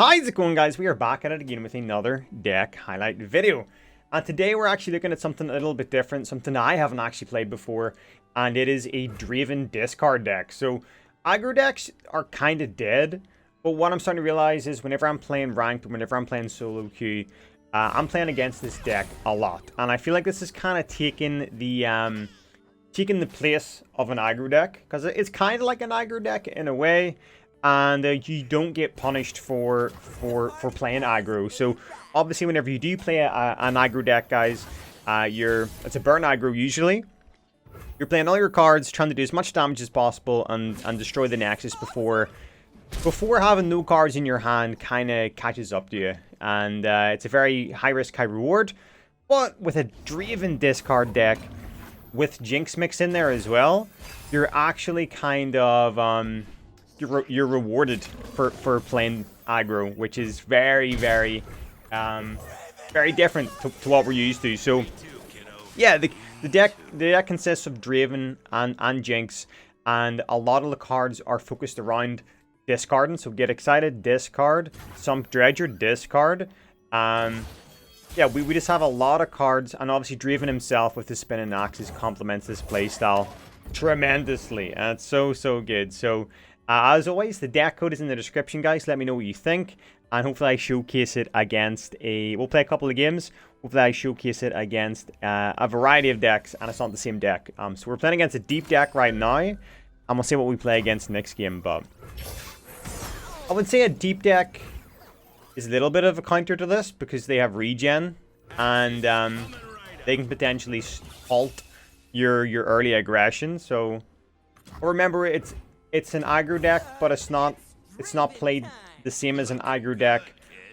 How's it going, guys? We are back at it again with another deck highlight video. And today we're actually looking at something a little bit different, something I haven't actually played before, and it is a Draven Discard deck. So aggro decks are kind of dead, but what I'm starting to realize is whenever I'm playing ranked, whenever I'm playing solo queue, I'm playing against this deck a lot. And I feel like this is kind of taking the place of an aggro deck, because it's kind of like an aggro deck in a way. And you don't get punished for playing aggro. So obviously whenever you do play an aggro deck, guys, it's a burn aggro usually. You're playing all your cards, trying to do as much damage as possible and destroy the Nexus before having no cards in your hand kind of catches up to you. And it's a very high risk, high reward. But with a Draven Discard deck with Jinx mix in there as well, you're actually kind of you're rewarded for playing aggro, which is very different to what we're used to. So yeah, the deck consists of Draven and Jinx, and a lot of the cards are focused around discarding. So get excited, discard. Sump Dredger, discard. Yeah, we just have a lot of cards, and obviously Draven himself with his spinning axes complements this playstyle tremendously, and it's so good. So as always, the deck code is in the description, guys. Let me know what you think, and hopefully I showcase it against we'll play a couple of games. Hopefully I showcase it against a variety of decks, and it's not the same deck. So we're playing against a deep deck right now, and we'll see what we play against next game. But I would say a deep deck is a little bit of a counter to this, because they have regen, and they can potentially halt your early aggression. So remember, it's an aggro deck, but it's not played the same as an aggro deck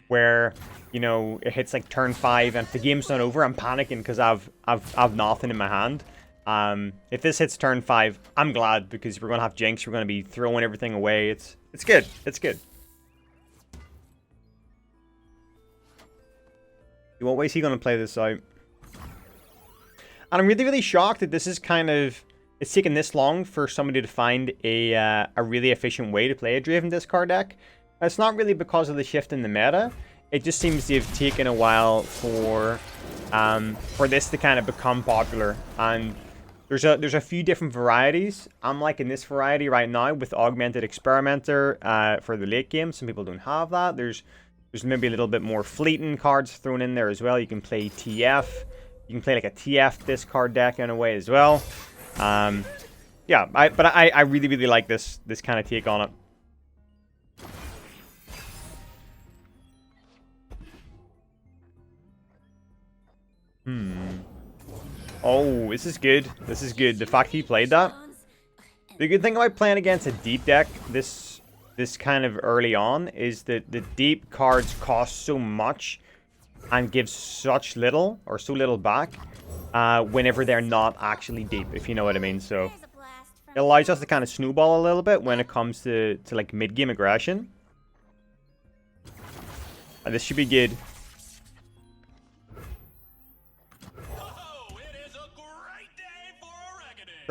where, you know, it hits like turn 5 and if the game's not over, I'm panicking because I've nothing in my hand. If this hits turn 5, I'm glad, because we're gonna have Jinx, we're gonna be throwing everything away. It's good. It's good. What way is he gonna play this out? And I'm really shocked that this is it's taken this long for somebody to find a really efficient way to play a Draven Discard deck. It's not really because of the shift in the meta. It just seems to have taken a while for this to kind of become popular. And there's a few different varieties. I'm liking this variety right now with Augmented Experimenter for the late game. Some people don't have that. There's maybe a little bit more fleeting cards thrown in there as well. You can play TF. You can play like a TF discard deck in a way as well. Yeah, I really like this kind of take on it. Oh, this is good. This is good. The fact he played that. The good thing about playing against a deep deck this kind of early on is that the deep cards cost so much and give such little or so little back whenever they're not actually deep, if you know what I mean. So it allows us to kind of snowball a little bit when it comes to like mid-game aggression. And this should be good.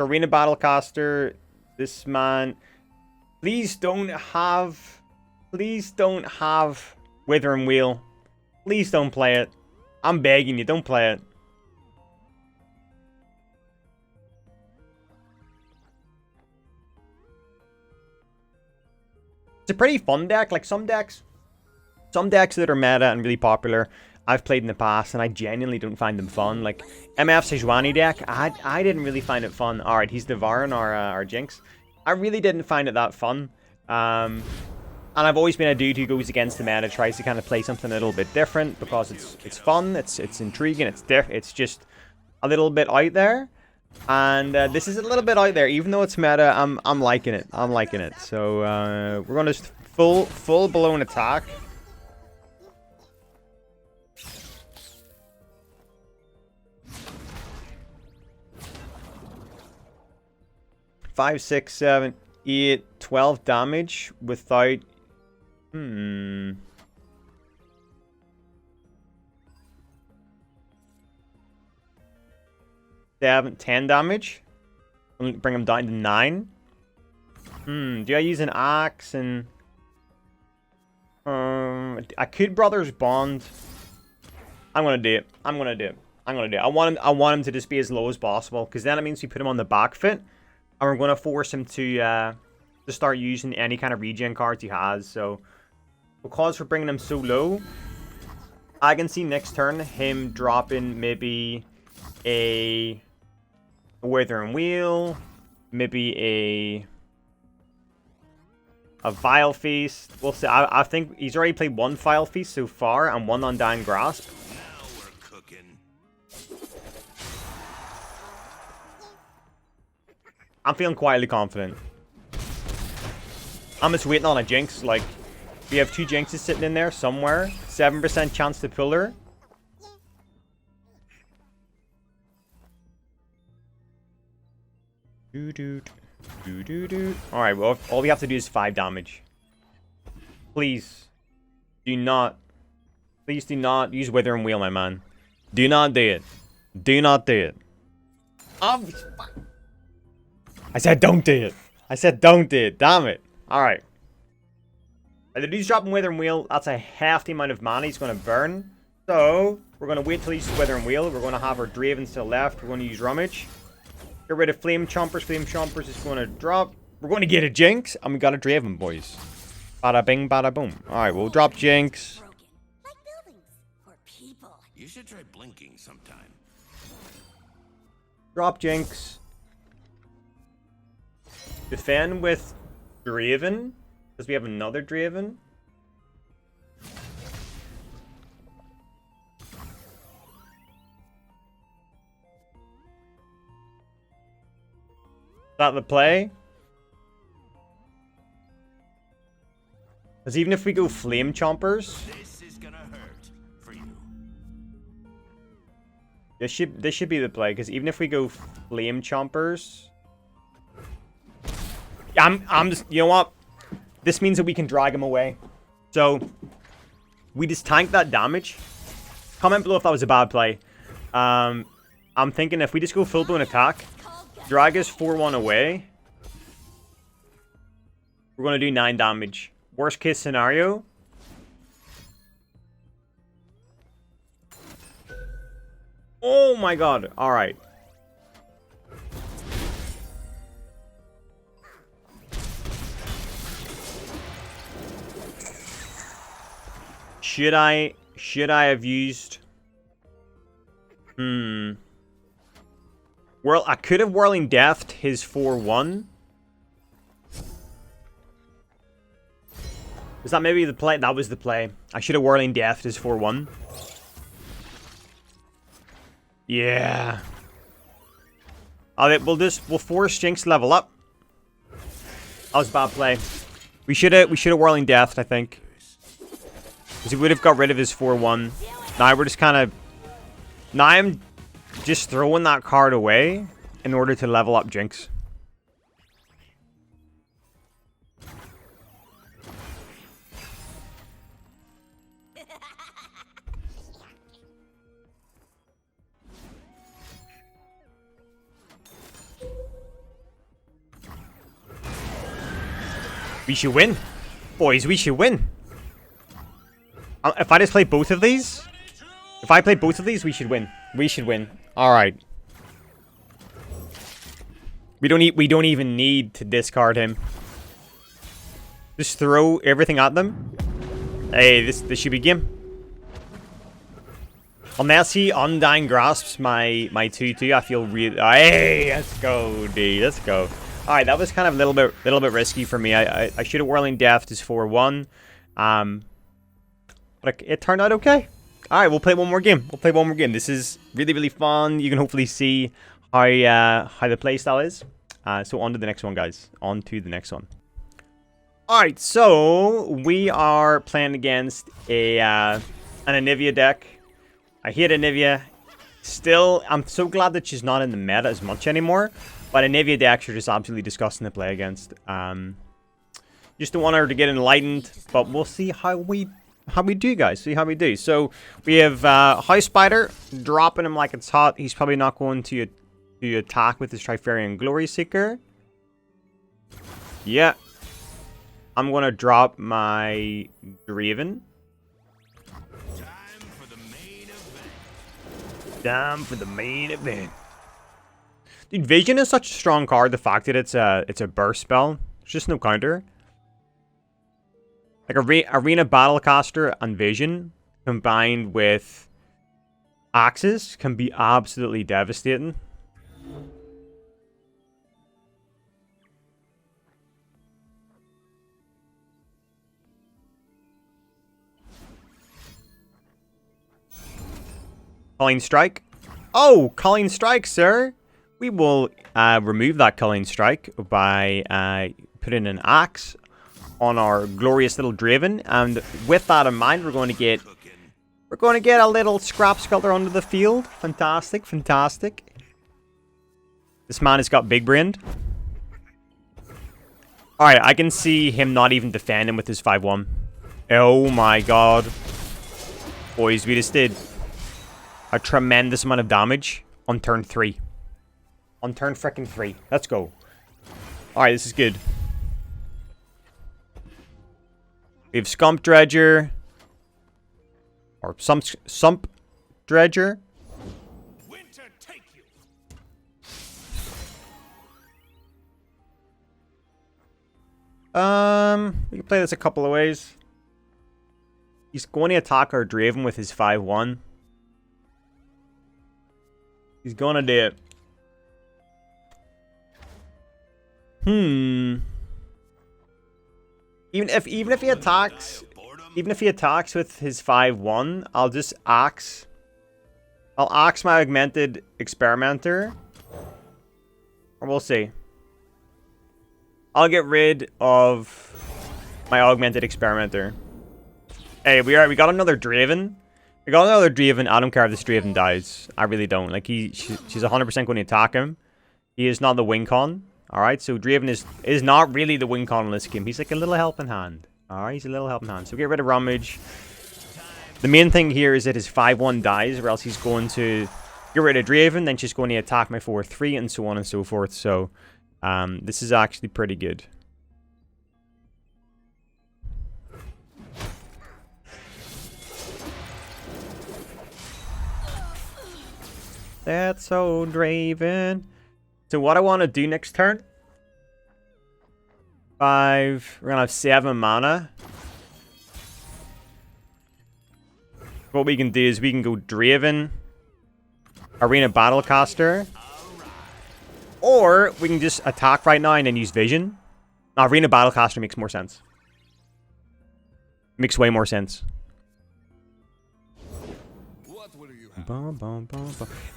Arena Battlecaster, this man, please don't have Withering Wheel. Please don't play it. I'm begging you, don't play it. It's a pretty fun deck. Like some decks that are meta and really popular, I've played in the past, and I genuinely don't find them fun. Like MF Sejuani deck, I didn't really find it fun. All right, he's devouring our Jinx. I really didn't find it that fun. And I've always been a dude who goes against the meta, tries to kind of play something a little bit different because it's fun, it's intriguing, it's just a little bit out there. And this is a little bit out there, even though it's meta. I'm liking it. I'm liking it. So we're gonna just full blown attack. Five, 6, 7, 8, 12 damage without 7, 10 damage. Bring him down to 9. Do I use an axe and I could Brothers Bond. I'm gonna do it. I'm gonna do it. I'm gonna do it. I want him to just be as low as possible, because then it means we put him on the back foot, and we're gonna force him to start using any kind of regen cards he has. So because we're bringing him so low, I can see next turn him dropping maybe a Withering Wheel, maybe a Vile Feast. We'll see. I think he's already played one Vile Feast so far and one Undying Grasp. Now we're cooking. I'm feeling quietly confident. I'm just waiting on a Jinx. Like, we have 2 Jinxes sitting in there somewhere. 7% chance to pull her. Alright, well, all we have to do is 5 damage. Please. Please do not use Withering Wheel, my man. Do not do it. Do not do it. I said don't do it. I said don't do it. Damn it. Alright. The dude's dropping Withering Wheel. That's a half the amount of mana he's going to burn. So, we're going to wait till he's Withering Wheel. We're going to have our Draven to the left. We're going to use Rummage. Get rid of Flame Chompers. Flame Chompers is going to drop. We're going to get a Jinx. And we got a Draven, boys. Bada bing, bada boom. Alright, we'll drop Jinx. Like buildings for people. You should try blinking sometime. Drop Jinx. Defend with Draven. Because we have another Draven. Is that the play? Because even if we go Flame Chompers, This is gonna hurt for you. this should be the play. Because even if we go Flame Chompers, I'm just, you know what? This means that we can drag him away. So we just tank that damage. Comment below if that was a bad play. I'm thinking if we just go full blown attack, drag his 4-1 away, we're going to do 9 damage. Worst case scenario. Oh my god. Alright. Should I have used... Well, I could have Whirling Deathed his 4-1. Was that maybe the play? That was the play. I should have Whirling Deathed his 4-1. Yeah. We'll force Jinx to level up. That was a bad play. We should have Whirling Deathed, I think. Because he would have got rid of his 4-1. Now we're just kind of... Now I'm just throwing that card away in order to level up Jinx. We should win. Boys, we should win. If I just play both of these... If I play both of these, we should win. We should win. Alright. We don't even need to discard him. Just throw everything at them. Hey, this should be game. Unless he Undying Grasps my 2-2, I feel really... Hey, let's go, dude. Let's go. Alright, that was kind of a little bit risky for me. I should have Whirling Deathed his 4-1. But it turned out okay. Alright, we'll play one more game. We'll play one more game. This is really, really fun. You can hopefully see how the playstyle is. So on to the next one, guys. On to the next one. Alright, so we are playing against an Anivia deck. I hate Anivia. Still, I'm so glad that she's not in the meta as much anymore. But Anivia decks are just absolutely disgusting to play against. Just don't want her to get enlightened. But we'll see how we do, guys. See how we do. So we have House Spider dropping him like it's hot. He's probably not going to attack with his Trifarian Glory Seeker. Yeah. I'm going to drop my Draven. time for the main event. Dude, Vision is such a strong card. The fact that it's a burst spell. There's just no counter. Like Arena Battlecaster and Vision combined with Axes can be absolutely devastating. Culling Strike. Oh, Culling Strike, sir. We will remove that Culling Strike by putting an Axe on our glorious little Draven. And with that in mind, we're going to get a little Scrap Sculptor onto the field. Fantastic, fantastic. This man has got big brained. Alright, I can see him not even defending with his 5-1. Oh my god. Boys, we just did a tremendous amount of damage on turn 3. On turn frickin' 3. Let's go. Alright, this is good. We have Scump Dredger. Or Sump Dredger. Winter take you. We can play this a couple of ways. He's going to attack our Draven with his 5-1. He's gonna do it. Even if he attacks with his 5-1, I'll just axe. I'll axe my Augmented Experimenter. Or we'll see. I'll get rid of my Augmented Experimenter. Hey, we got another Draven. We got another Draven. I don't care if this Draven dies. I really don't. Like, she's 100% going to attack him. He is not the win con. Alright, so Draven is not really the win con in this game. He's like a little helping hand. Alright, he's a little helping hand. So get rid of Rummage. The main thing here is that his 5-1 dies, or else he's going to get rid of Draven, then she's going to attack my 4-3, and so on and so forth. So, this is actually pretty good. That's so Draven. So what I want to do next turn. 5. We're going to have 7 mana. What we can do is we can go Draven. Arena Battlecaster. Or we can just attack right now and then use Vision. No, Arena Battlecaster makes more sense. Makes way more sense.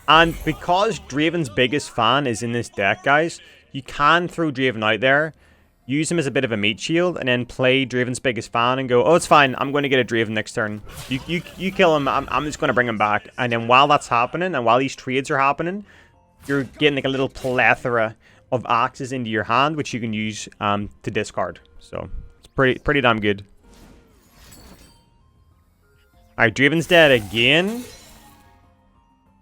And because Draven's biggest fan is in this deck, guys, you can throw Draven out there, use him as a bit of a meat shield, and then play Draven's biggest fan and go, oh, it's fine, I'm going to get a Draven next turn. You kill him, I'm just going to bring him back. And then while that's happening, and while these trades are happening, you're getting like a little plethora of axes into your hand, which you can use to discard. So, it's pretty damn good. Alright, Draven's dead again.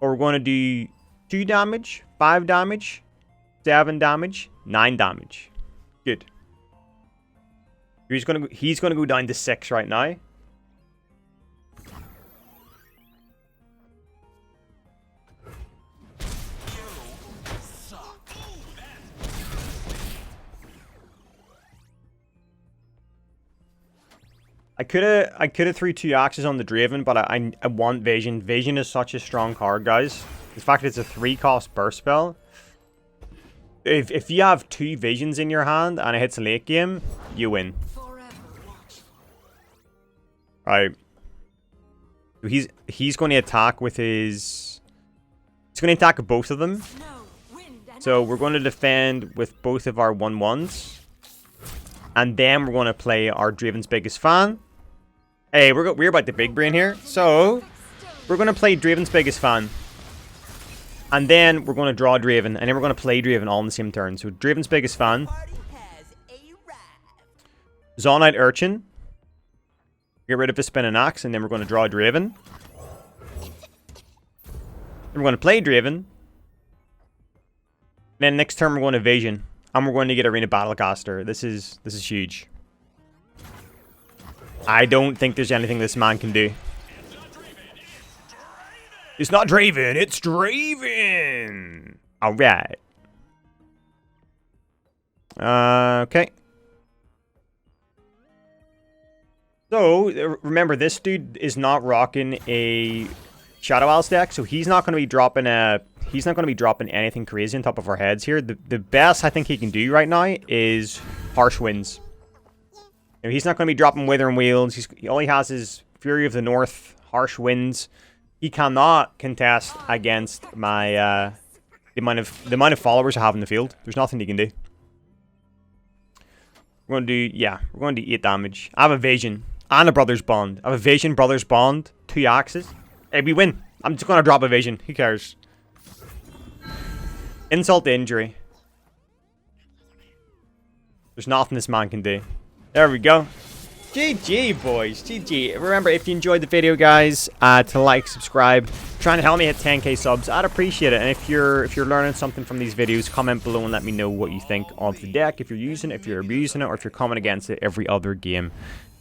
Or we're going to do 2 damage, 5 damage, 7 damage, 9 damage. Good. He's going to go down to 6 right now. I could have threw 2 axes on the Draven, but I want Vision. Vision is such a strong card, guys. The fact that it's a 3-cost burst spell. If you have 2 Visions in your hand and it hits a late game, you win. Right. He's going to attack with his... He's going to attack both of them. So we're going to defend with both of our 1-1s. And then we're going to play our Draven's biggest fan. Hey, we're about the big brain here. So, we're going to play Draven's biggest fan. And then we're going to draw Draven. And then we're going to play Draven all in the same turn. So, Draven's biggest fan. Zonite Urchin. Get rid of the spinning axe. And then we're going to draw Draven. Then we're going to play Draven. Then next turn we're going to Vision. And we're going to get Arena Battlecaster. This is huge. I don't think there's anything this man can do. It's not Draven, it's Draven! Alright. Okay. So, remember, this dude is not rocking a Shadow Isles deck, so he's not going to be dropping anything crazy on top of our heads here. The best I think he can do right now is Harsh Winds. You know, he's not going to be dropping Withering Wheels. All he has is Fury of the North, Harsh Winds. He cannot contest against my the amount of followers I have in the field. There's nothing he can do. We're going to do 8 damage. I have Evasion and a Brother's Bond. I have Evasion, Brother's Bond, 2 axes. Hey, we win. I'm just going to drop Evasion. Who cares? Insult to injury. There's nothing this man can do. There we go. GG, boys. GG. Remember, if you enjoyed the video, guys, to like, subscribe. Trying to help me hit 10k subs. I'd appreciate it. And if you're learning something from these videos, comment below and let me know what you think of the deck. If you're using it, if you're abusing it, or if you're coming against it every other game.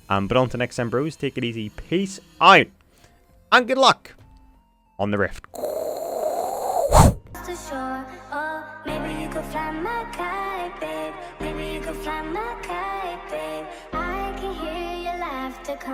But until next time, bros, take it easy. Peace out. And good luck on the Rift. Maybe you could fly my kite, babe. Maybe you could fly my kite, babe. I can hear your laughter come.